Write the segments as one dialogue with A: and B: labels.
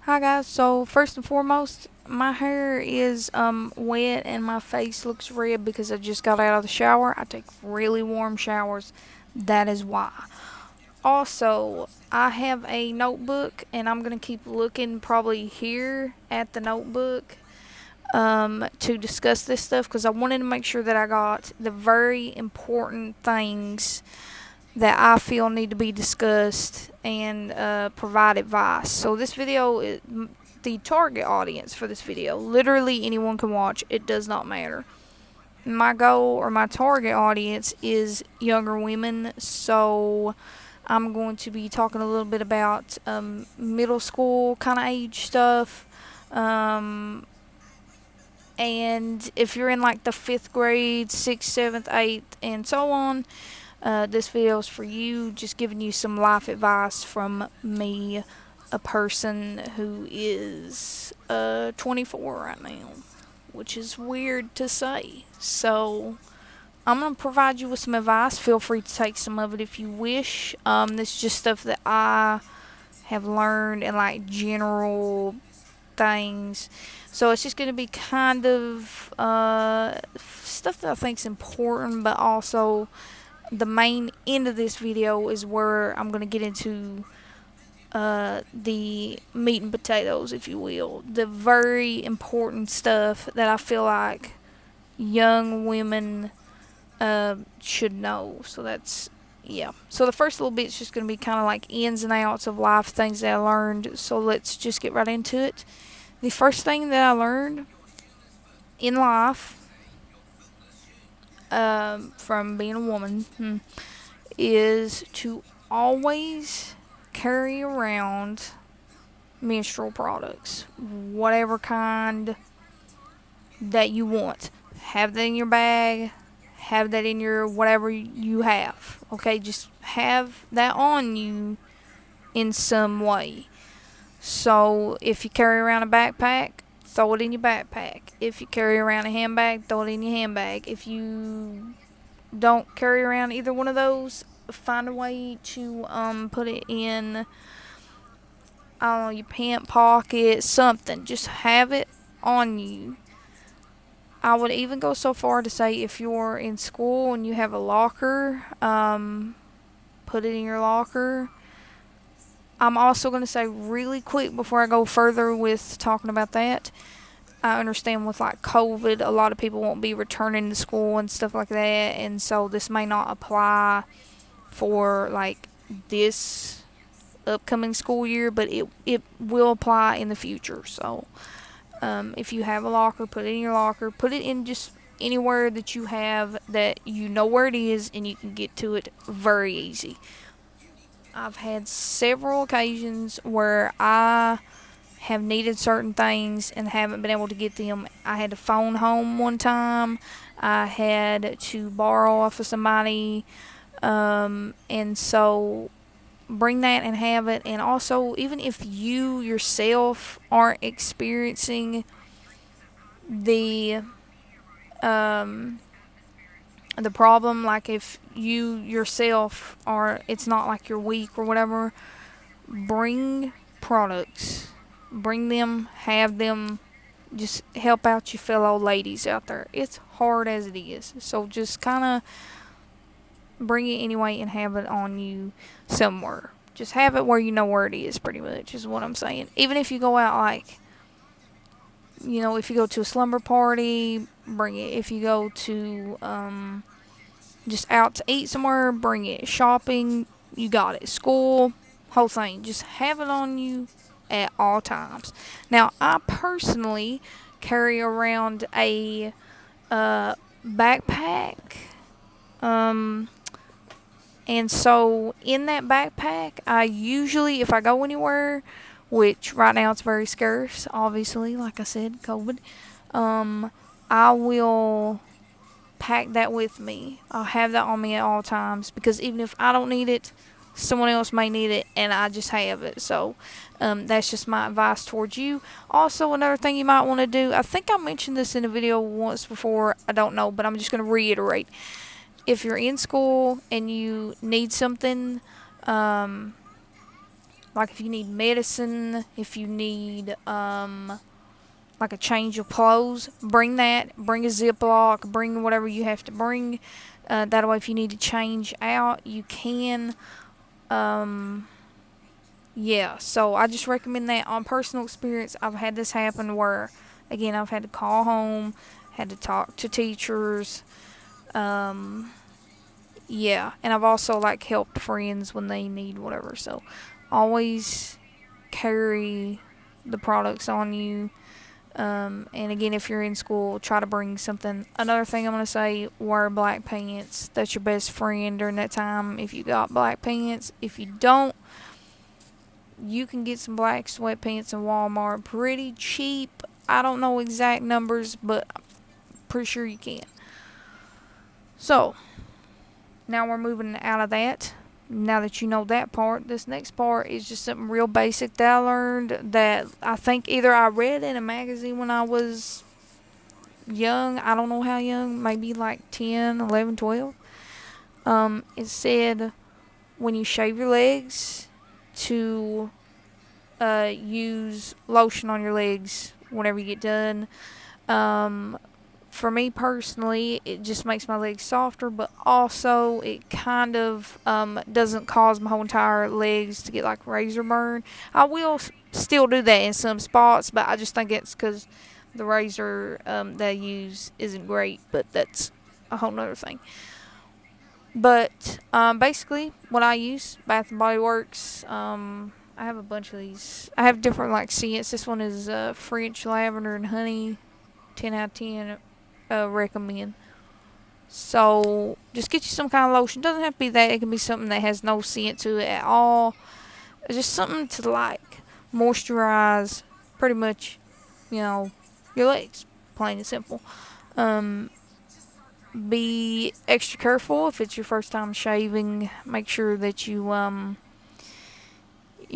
A: Hi guys, so first and foremost, my hair is wet and my face looks red because I just got out of the shower. I take really warm showers. That is why. Also, I have a notebook and I'm going to keep looking probably here at the notebook to discuss this stuff because I wanted to make sure that I got the very important things that I feel need to be discussed and provide advice. So this video is the target audience for this video. Literally anyone can watch. It does not matter. My goal or my target audience is younger women. So I'm going to be talking a little bit about middle school kind of age stuff. And if you're in like the 5th grade, 6th, 7th, 8th, and so on, this video is for you, just giving you some life advice from me, a person who is 24 right now, which is weird to say. So, I'm going to provide you with some advice. Feel free to take some of it if you wish. This is just stuff that I have learned and like general things. So it's just going to be kind of stuff that I think is important, but also the main end of this video is where I'm going to get into the meat and potatoes, if you will. The very important stuff that I feel like young women should know. So that's, yeah. So the first little bit is just going to be kind of like ins and outs of life, things that I learned. So let's just get right into it. The first thing that I learned in life from being a woman is to always carry around menstrual products, whatever kind that you want. Have that in your bag, have that in your whatever you have. Okay, just have that on you in some way. So if you carry around a backpack, throw it in your backpack. If you carry around a handbag, throw it in your handbag. If you don't carry around either one of those, find a way to put it in, I don't know, your pant pocket, something. Just have it on you. I would even go so far to say if you're in school and you have a locker, put it in your locker. I'm also going to say really quick before I go further with talking about that. I understand with like COVID, a lot of people won't be returning to school and stuff like that, and so this may not apply for like this upcoming school year, but it will apply in the future. So if you have a locker, put it in your locker. Put it in just anywhere that you have that you know where it is and you can get to it very easy. I've had several occasions where I have needed certain things and haven't been able to get them. I had to phone home one time. I had to borrow off of somebody. And so bring that and have it. And also, even if you yourself aren't experiencing the problem, like if you yourself are, it's not like you're weak or whatever, bring products, bring them, have them, just help out your fellow ladies out there. It's hard as it is, so just kind of bring it anyway and have it on you somewhere. Just have it where you know where it is, pretty much, is what I'm saying. Even if you go out, like, you know, if you go to a slumber party, bring it. If you go to just out to eat somewhere, bring it. Shopping, you got it. School, whole thing. Just have it on you at all times. Now, I personally carry around a backpack. And so in that backpack, I usually, if I go anywhere, which right now it's very scarce, obviously, like I said, COVID, I will pack that with me. I'll have that on me at all times because even if I don't need it, someone else may need it and I just have it. So that's just my advice towards you. Also, another thing you might want to do, I think I mentioned this in a video once before, I don't know, but I'm just going to reiterate. If you're in school and you need something, Like if you need medicine, if you need like a change of clothes, bring that. Bring a Ziploc. Bring whatever you have to bring. That way, if you need to change out, you can. Um, yeah, so I just recommend that. On personal experience, I've had this happen where, again, I've had to call home, had to talk to teachers. Um, yeah, and I've also like helped friends when they need whatever. So always carry the products on you. And again, if you're in school, try to bring something. Another thing I'm going to say, wear black pants. That's your best friend during that time if you got black pants. If you don't, you can get some black sweatpants in Walmart pretty cheap. I don't know exact numbers, but I'm pretty sure you can. So, now we're moving out of that. Now that you know that part, this next part is just something real basic that I learned that I think either I read in a magazine when I was young. I don't know how young, maybe like 10, 11, 12. It said when you shave your legs to use lotion on your legs whenever you get done. For me personally, it just makes my legs softer, but also it kind of doesn't cause my whole entire legs to get like razor burn. I will still do that in some spots, but I just think it's because the razor that I use isn't great, but that's a whole nother thing. But basically, what I use, Bath and Body Works. I have a bunch of these. I have different like scents. This one is French lavender and honey. 10 out of 10. Recommend. So just get you some kind of lotion. Doesn't have to be that. It can be something that has no scent to it at all. It's just something to like moisturize. Pretty much, your legs. Plain and simple. Um, be extra careful if it's your first time shaving. Make sure that you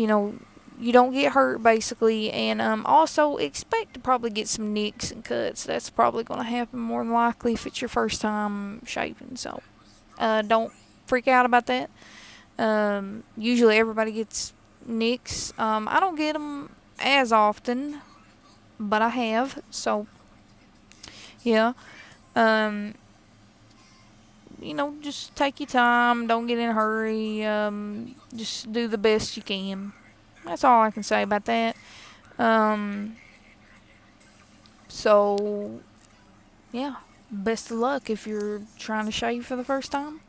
A: know, you don't get hurt basically, and also expect to probably get some nicks and cuts. That's probably going to happen more than likely if it's your first time shaving. So don't freak out about that. Usually everybody gets nicks. I don't get them as often, but I have. So yeah. Um, just take your time. Don't get in a hurry. Just do the best you can. That's all I can say about that. Um, so, yeah. Best of luck if you're trying to shave for the first time.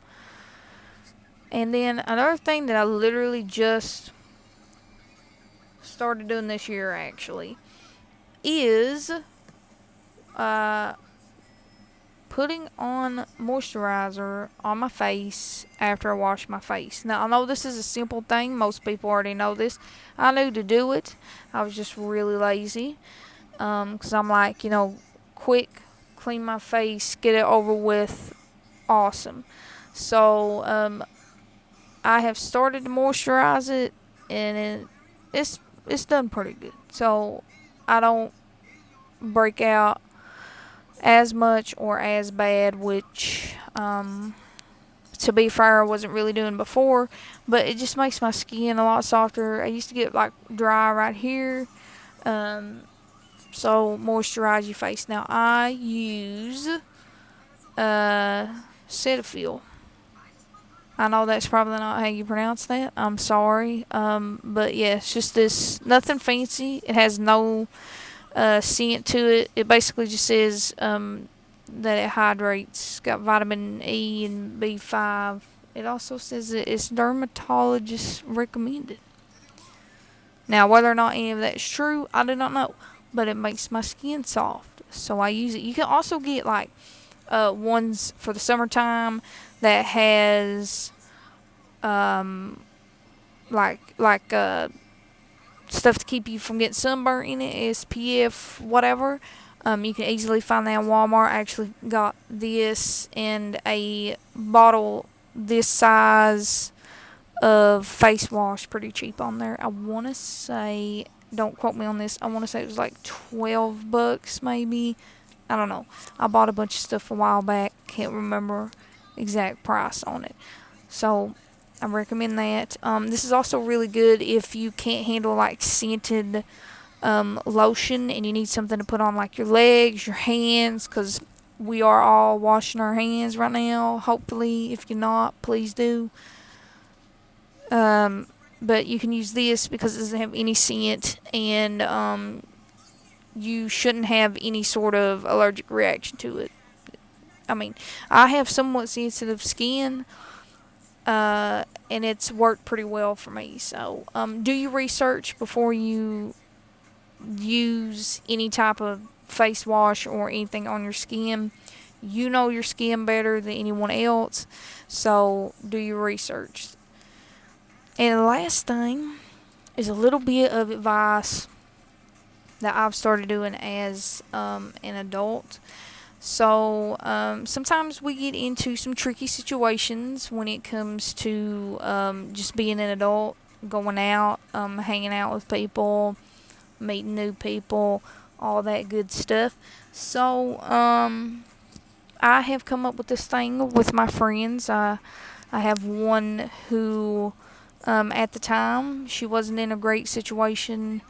A: And then another thing that I literally just started doing this year, actually, is uh, putting on moisturizer on my face after I wash my face. Now, I know this is a simple thing. Most people already know this. I knew to do it. I was just really lazy. Because I'm like, quick, clean my face, get it over with. Awesome. So, I have started to moisturize it, and it's done pretty good. So, I don't break out as much or as bad, which to be fair I wasn't really doing before, but it just makes my skin a lot softer. I used to get like dry right here. So moisturize your face. Now I use Cetaphil. I know that's probably not how you pronounce that. I'm sorry. But yeah, it's just this, nothing fancy. It has no scent to it. It basically just says that it hydrates. Got vitamin E and B5. It also says that it's dermatologist recommended. Now, whether or not any of that's true, I do not know. But it makes my skin soft, so I use it. You can also get like ones for the summertime that has like stuff to keep you from getting sunburnt in it, SPF, whatever. You can easily find that in Walmart. I actually got this in a bottle this size of face wash pretty cheap on there. I want to say, don't quote me on this, I want to say it was like $12 maybe. I don't know. I bought a bunch of stuff a while back. Can't remember exact price on it. So I recommend that. This is also really good if you can't handle like scented lotion and you need something to put on like your legs, your hands, because we are all washing our hands right now. Hopefully, if you're not, please do. Um, but you can use this because it doesn't have any scent, and you shouldn't have any sort of allergic reaction to it. I mean, I have somewhat sensitive skin, and it's worked pretty well for me. So, do your research before you use any type of face wash or anything on your skin. You know your skin better than anyone else, so do your research. And the last thing is a little bit of advice that I've started doing as an adult. So sometimes we get into some tricky situations when it comes to just being an adult, going out, hanging out with people, meeting new people, all that good stuff. So I have come up with this thing with my friends. I have one who, at the time, she wasn't in a great situation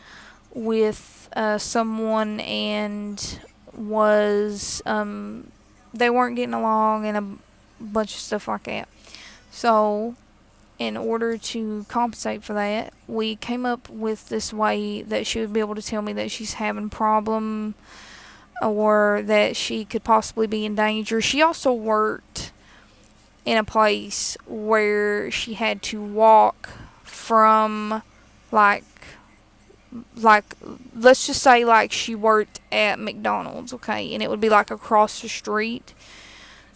A: with someone and was, they weren't getting along and a bunch of stuff like that. So, in order to compensate for that, we came up with this way that she would be able to tell me that she's having a problem or that she could possibly be in danger. She also worked in a place where she had to walk from like like let's just say like she worked at McDonald's, okay, and it would be like across the street.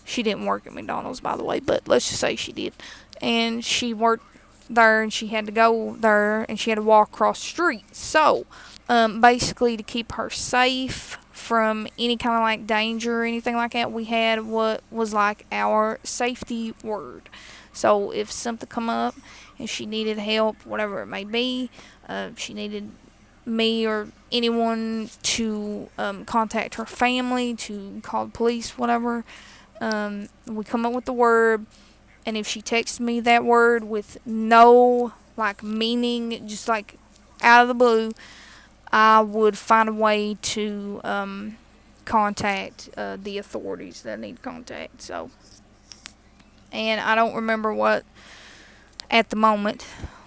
A: She didn't work at McDonald's, by the way, but let's just say she did. And she worked there and she had to go there and she had to walk across the street. So, basically, to keep her safe from any kind of like danger or anything like that, we had what was like our safety word. So, if something come up and she needed help, whatever it may be, she needed me or anyone to contact her family, to call the police, whatever. We come up with the word, and if she texts me that word with no like meaning, just like out of the blue, I would find a way to contact the authorities that I need to contact. So, and I don't remember what at the moment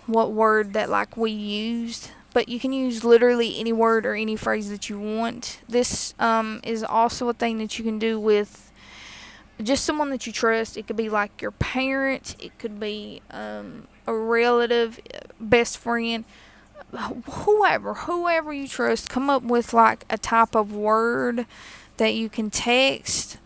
A: what word that like we used, but you can use literally any word or any phrase that you want. This is also a thing that you can do with just someone that you trust. It could be like your parent, it could be a relative, best friend, whoever you trust. Come up with like a type of word that you can text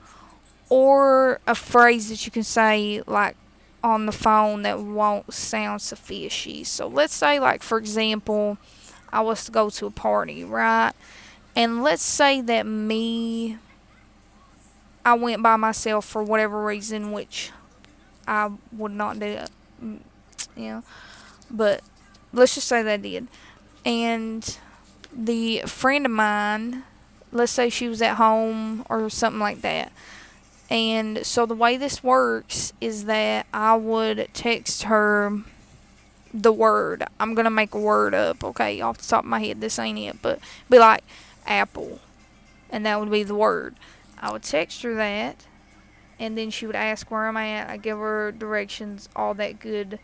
A: or a phrase that you can say like on the phone that won't sound so fishy. So let's say like for example, I was to go to a party, right? And let's say that I went by myself for whatever reason, which I would not do. Yeah, but let's just say that I did. And the friend of mine, let's say she was at home or something like that. And so the way this works is that I would text her the word. I'm going to make a word up, okay, off the top of my head. This ain't it, but be like apple. And that would be the word. I would text her that, and then she would ask where I'm at. I give her directions, all that good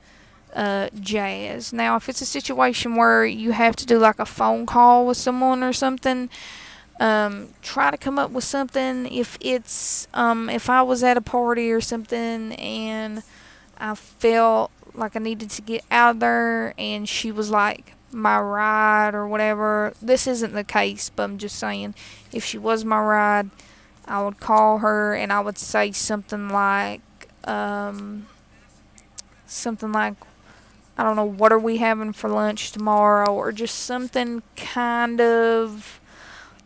A: jazz. Now, if it's a situation where you have to do like a phone call with someone or something, try to come up with something. If it's if I was at a party or something and I felt like I needed to get out of there and she was like my ride or whatever. This isn't the case, but I'm just saying, if she was my ride, I would call her and I would say something like, I don't know, what are we having for lunch tomorrow, or just something kind of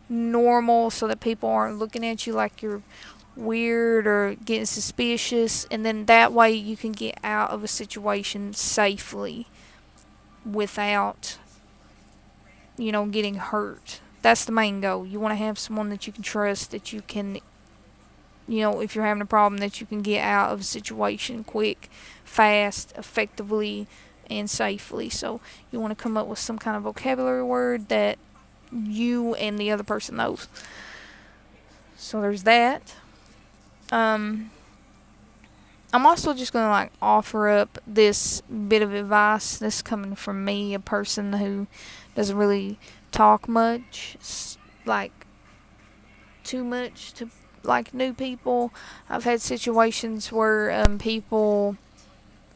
A: normal so that people aren't looking at you like you're weird or getting suspicious, and then that way you can get out of a situation safely without, getting hurt. That's the main goal. You want to have someone that you can trust, that you can if you're having a problem, that you can get out of a situation quick, fast, effectively, and safely. So you want to come up with some kind of vocabulary word that you and the other person knows. So there's that. I'm also just going to offer up this bit of advice. This coming from me, a person who doesn't really talk much, like too much to new people. I've had situations where people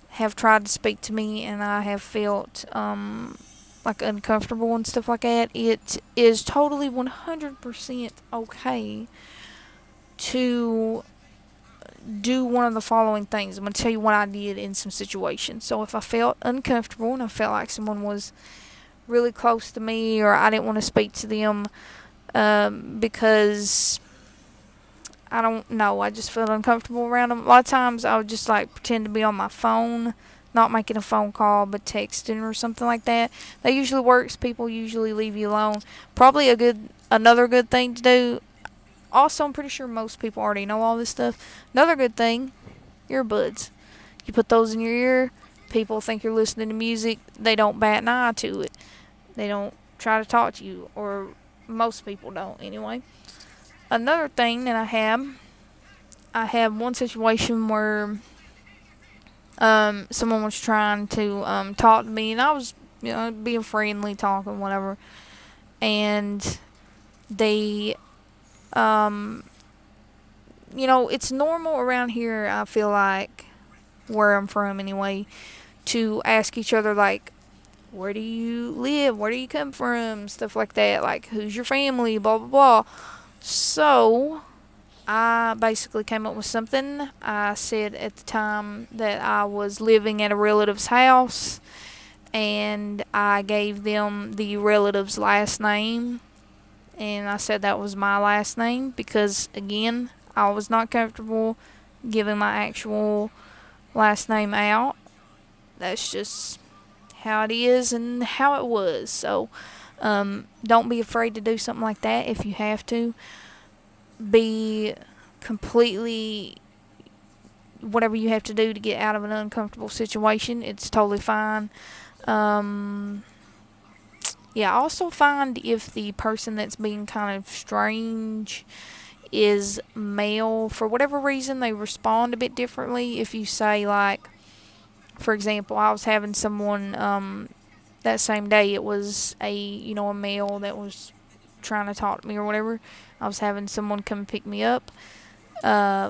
A: have tried to speak to me and I have felt uncomfortable and stuff like that. It is totally 100% okay to do one of the following things. I'm going to tell you what I did in some situations. So if I felt uncomfortable and I felt like someone was really close to me, or I didn't want to speak to them because I don't know, I just felt uncomfortable around them. A lot of times I would just pretend to be on my phone, not making a phone call but texting or something like that. That usually works. People usually leave you alone. Probably another good thing to do. Also, I'm pretty sure most people already know all this stuff. Another good thing, earbuds. You put those in your ear, people think you're listening to music. They don't bat an eye to it. They don't try to talk to you, or most people don't anyway. Another thing that I had one situation where someone was trying to talk to me, and I was being friendly, talking, whatever, and they it's normal around here, I feel like, where I'm from anyway, to ask each other, where do you live? Where do you come from? Stuff like that. Who's your family? Blah, blah, blah. So, I basically came up with something. I said at the time that I was living at a relative's house, and I gave them the relative's last name, and I said that was my last name because, again, I was not comfortable giving my actual last name out. That's just how it is and how it was. So, don't be afraid to do something like that if you have to. Be completely whatever you have to do to get out of an uncomfortable situation. It's totally fine. Yeah, also find if the person that's being kind of strange is male. For whatever reason, they respond a bit differently. If you say, for example, I was having someone that same day. It was a male that was trying to talk to me or whatever. I was having someone come pick me up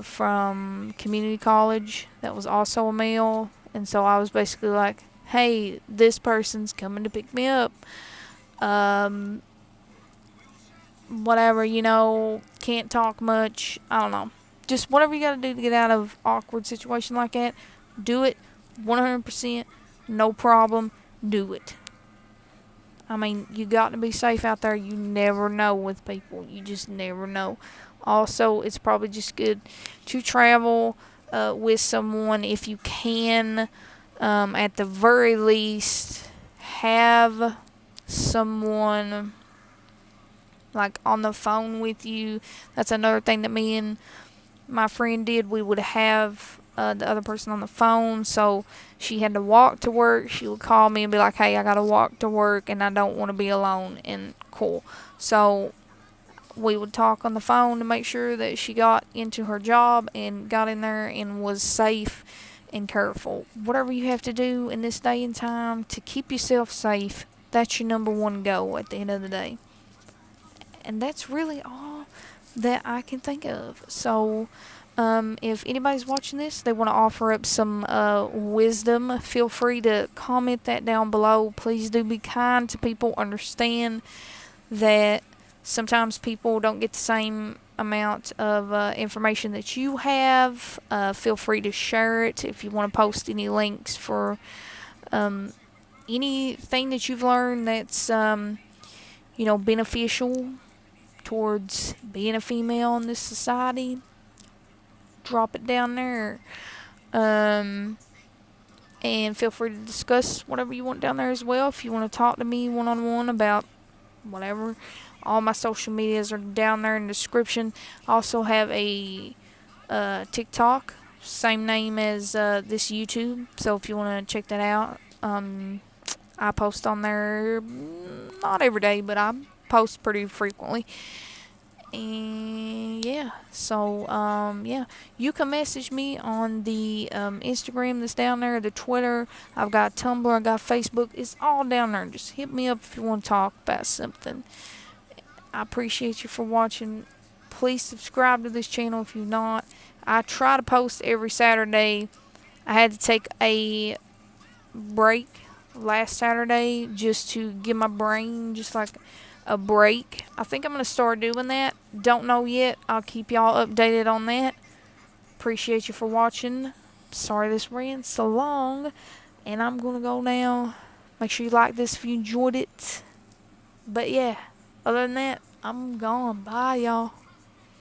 A: from community college that was also a male, and so I was basically like, hey, this person's coming to pick me up. Whatever, can't talk much. I don't know. Just whatever you gotta do to get out of awkward situation like that, do it 100%, no problem, do it. I mean, you got to be safe out there. You never know with people. You just never know. Also, it's probably just good to travel with someone if you can. At the very least, have someone on the phone with you. That's another thing that me and my friend did. We would have the other person on the phone, so she had to walk to work. She would call me and be like, hey, I gotta walk to work and I don't want to be alone, and cool. So we would talk on the phone to make sure that she got into her job and got in there and was safe and careful. Whatever you have to do in this day and time to keep yourself safe, that's your number one goal at the end of the day. And that's really all that I can think of. So, if anybody's watching this, they want to offer up some wisdom, feel free to comment that down below. Please do be kind to people. Understand that sometimes people don't get the same amount of information that you have. Feel free to share it if you want to post any links for anything that you've learned that's beneficial towards being a female in this society. Drop it down there. And feel free to discuss whatever you want down there as well. If you want to talk to me one-on-one about whatever, all my social medias are down there in the description. I also have a TikTok, same name as this YouTube. So if you want to check that out, I post on there not every day, but I post pretty frequently. And yeah, so yeah, you can message me on the Instagram that's down there, the Twitter. I've got Tumblr, I got Facebook. It's all down there. Just hit me up if you want to talk about something. I appreciate you for watching. Please subscribe to this channel if you're not. I try to post every Saturday. I had to take a break last Saturday just to give my brain just like a break. I think I'm going to start doing that. Don't know yet. I'll keep y'all updated on that. Appreciate you for watching. Sorry this ran so long. And I'm going to go now. Make sure you like this if you enjoyed it. But yeah, other than that, I'm gone. Bye, y'all.